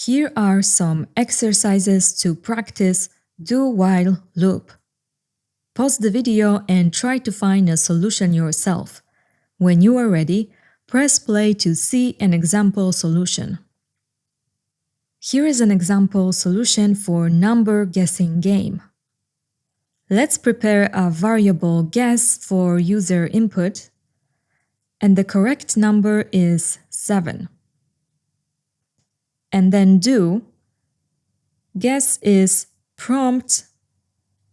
Here are some exercises to practice do-while loop. Pause the video and try to find a solution yourself. When you are ready, press play to see an example solution. Here is an example solution for number guessing game. Let's prepare a variable guess for user input, and the correct number is 7. And then do guess is prompt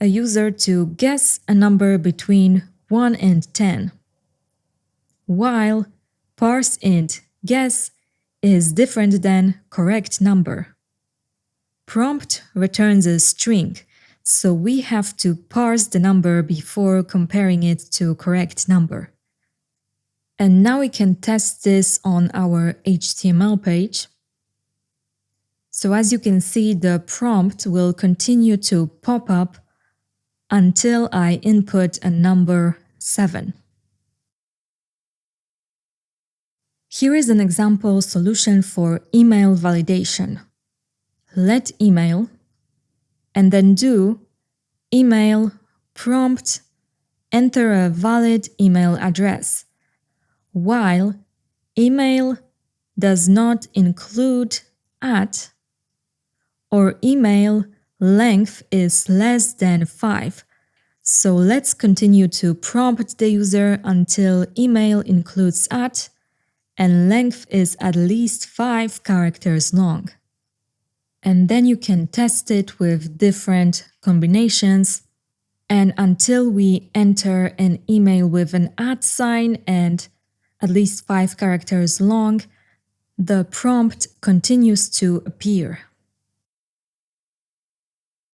a user to guess a number between 1 and 10, while parse int guess is different than correct number. Prompt returns a string, so we have to parse the number before comparing it to correct number. And now we can test this on our HTML page. So as you can see, the prompt will continue to pop up until I input a number 7. Here is an example solution for email validation. Let email, and then do email prompt enter a valid email address, while email does not include @ or email length is less than 5. So let's continue to prompt the user until email includes @ and length is at least 5 characters long. And then you can test it with different combinations, and until we enter an email with an @ sign and at least 5 characters long, the prompt continues to appear.